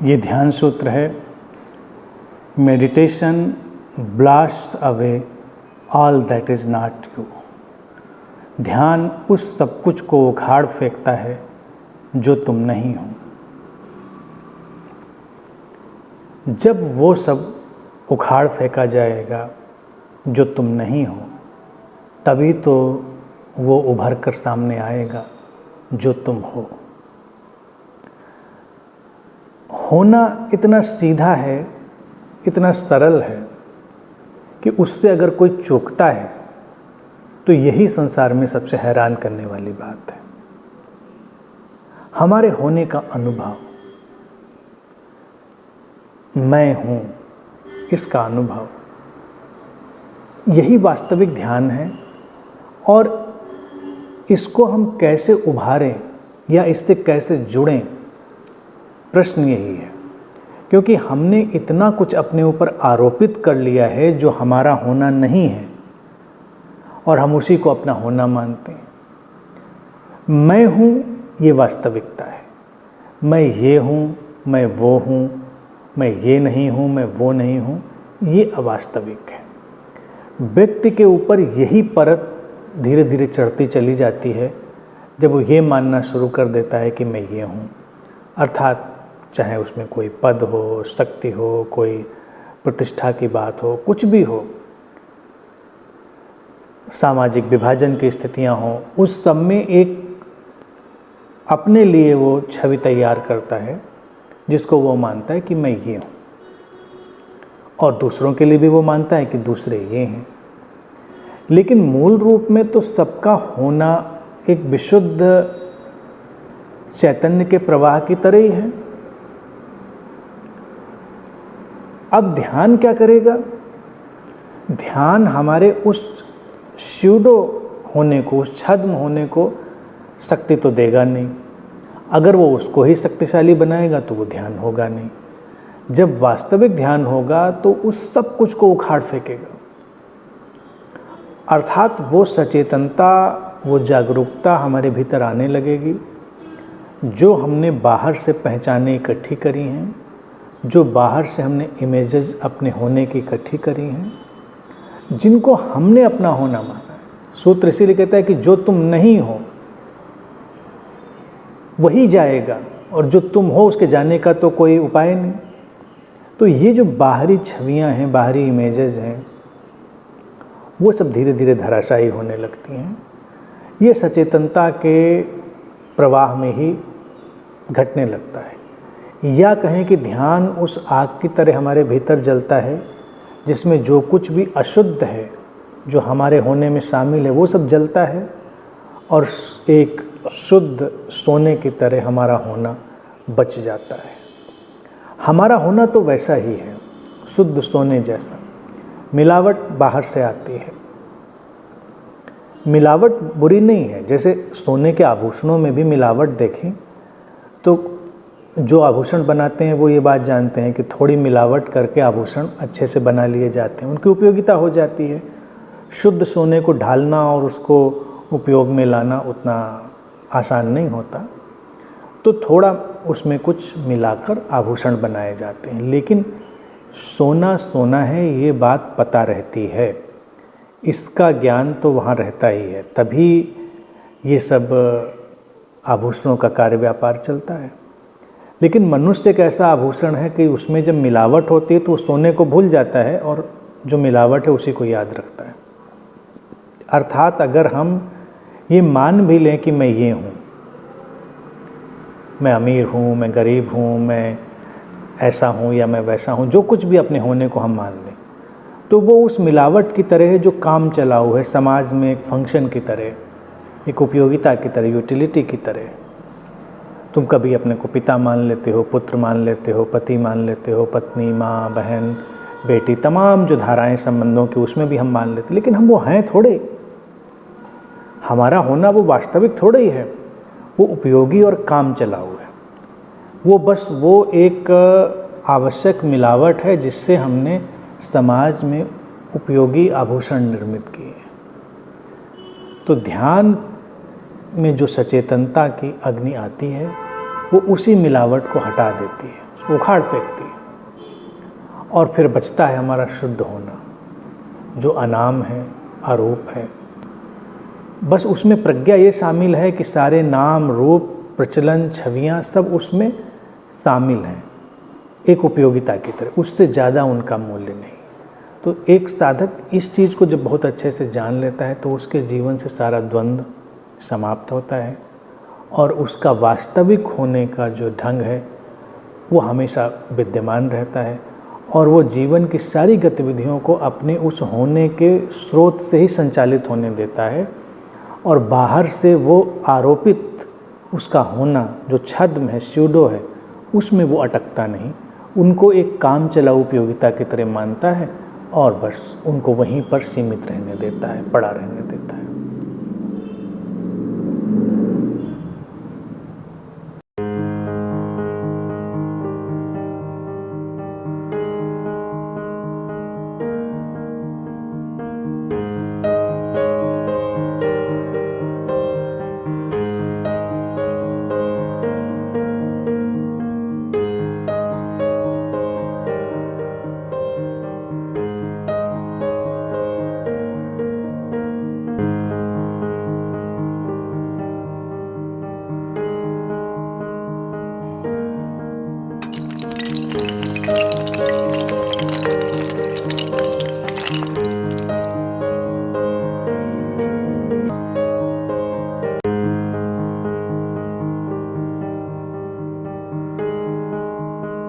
ये ध्यान सूत्र है, meditation blast away all that is not you. ध्यान उस सब कुछ को उखाड़ फेंकता है जो तुम नहीं हो। जब वो सब उखाड़ फेंका जाएगा जो तुम नहीं हो, तभी तो वो उभर कर सामने आएगा जो तुम हो। होना इतना सीधा है, इतना सरल है कि उससे अगर कोई चूकता है तो यही संसार में सबसे हैरान करने वाली बात है। हमारे होने का अनुभव, मैं हूँ, इसका अनुभव, यही वास्तविक ध्यान है। और इसको हम कैसे उभारें या इससे कैसे जुड़ें, प्रश्न यही है। क्योंकि हमने इतना कुछ अपने ऊपर आरोपित कर लिया है जो हमारा होना नहीं है, और हम उसी को अपना होना मानते हैं। मैं हूँ, ये वास्तविकता है। मैं ये हूँ, मैं वो हूँ, मैं ये नहीं हूँ, मैं वो नहीं हूँ, ये अवास्तविक है। व्यक्ति के ऊपर यही परत धीरे धीरे चढ़ती चली जाती है जब वो ये मानना शुरू कर देता है कि मैं ये हूँ। अर्थात चाहे उसमें कोई पद हो, शक्ति हो, कोई प्रतिष्ठा की बात हो, कुछ भी हो, सामाजिक विभाजन की स्थितियाँ हों, उस सब में एक अपने लिए वो छवि तैयार करता है जिसको वो मानता है कि मैं ये हूँ, और दूसरों के लिए भी वो मानता है कि दूसरे ये हैं। लेकिन मूल रूप में तो सबका होना एक विशुद्ध चैतन्य के प्रवाह की तरह ही है। अब ध्यान क्या करेगा? ध्यान हमारे उस स्यूडो होने को, उस छद्म होने को शक्ति तो देगा नहीं। अगर वो उसको ही शक्तिशाली बनाएगा तो वो ध्यान होगा नहीं। जब वास्तविक ध्यान होगा तो उस सब कुछ को उखाड़ फेंकेगा। अर्थात वो सचेतनता, वो जागरूकता हमारे भीतर आने लगेगी जो हमने बाहर से पहचाने इकट्ठी करी हैं, जो बाहर से हमने इमेजेस अपने होने की इकट्ठी करी हैं, जिनको हमने अपना होना माना है। सूत्र इसीलिए कहता है कि जो तुम नहीं हो वही जाएगा, और जो तुम हो उसके जाने का तो कोई उपाय नहीं। तो ये जो बाहरी छवियां हैं, बाहरी इमेजेस हैं, वो सब धीरे धीरे धराशायी होने लगती हैं। ये सचेतनता के प्रवाह में ही घटने लगता है। या कहें कि ध्यान उस आग की तरह हमारे भीतर जलता है जिसमें जो कुछ भी अशुद्ध है, जो हमारे होने में शामिल है, वो सब जलता है, और एक शुद्ध सोने की तरह हमारा होना बच जाता है। हमारा होना तो वैसा ही है, शुद्ध सोने जैसा। मिलावट बाहर से आती है। मिलावट बुरी नहीं है। जैसे सोने के आभूषणों में भी मिलावट देखें तो जो आभूषण बनाते हैं वो ये बात जानते हैं कि थोड़ी मिलावट करके आभूषण अच्छे से बना लिए जाते हैं, उनकी उपयोगिता हो जाती है। शुद्ध सोने को ढालना और उसको उपयोग में लाना उतना आसान नहीं होता, तो थोड़ा उसमें कुछ मिलाकर आभूषण बनाए जाते हैं। लेकिन सोना सोना है, ये बात पता रहती है, इसका ज्ञान तो वहाँ रहता ही है, तभी ये सब आभूषणों का कार्य व्यापार चलता है। लेकिन मनुष्य एक ऐसा आभूषण है कि उसमें जब मिलावट होती है तो वो सोने को भूल जाता है और जो मिलावट है उसी को याद रखता है। अर्थात अगर हम ये मान भी लें कि मैं ये हूँ, मैं अमीर हूँ, मैं गरीब हूँ, मैं ऐसा हूँ या मैं वैसा हूँ, जो कुछ भी अपने होने को हम मान लें, तो वो उस मिलावट की तरह है जो काम चलाऊ है, समाज में एक फंक्शन की तरह, एक उपयोगिता की तरह, यूटिलिटी की तरह। तुम कभी अपने को पिता मान लेते हो, पुत्र मान लेते हो, पति मान लेते हो, पत्नी, माँ, बहन, बेटी, तमाम जो धाराएं संबंधों की उसमें भी हम मान लेते, लेकिन हम वो हैं थोड़े। हमारा होना वो वास्तविक थोड़ा ही है, वो उपयोगी और काम चलाऊ है। वो बस वो एक आवश्यक मिलावट है जिससे हमने समाज में उपयोगी आभूषण निर्मित किए हैं। तो ध्यान में जो सचेतनता की अग्नि आती है वो उसी मिलावट को हटा देती है, उखाड़ फेंकती है। और फिर बचता है हमारा शुद्ध होना, जो अनाम है, अरूप है। बस उसमें प्रज्ञा ये शामिल है कि सारे नाम, रूप, प्रचलन, छवियाँ सब उसमें शामिल हैं, एक उपयोगिता की तरह, उससे ज़्यादा उनका मूल्य नहीं। तो एक साधक इस चीज़ को जब बहुत अच्छे से जान लेता है तो उसके जीवन से सारा द्वंद्व समाप्त होता है और उसका वास्तविक होने का जो ढंग है वो हमेशा विद्यमान रहता है और वो जीवन की सारी गतिविधियों को अपने उस होने के स्रोत से ही संचालित होने देता है और बाहर से वो आरोपित उसका होना जो छद्म है, स्यूडो है, उसमें वो अटकता नहीं, उनको एक काम चला उपयोगिता की तरह मानता है और बस उनको वहीं पर सीमित रहने देता है, पड़ा रहने देता है।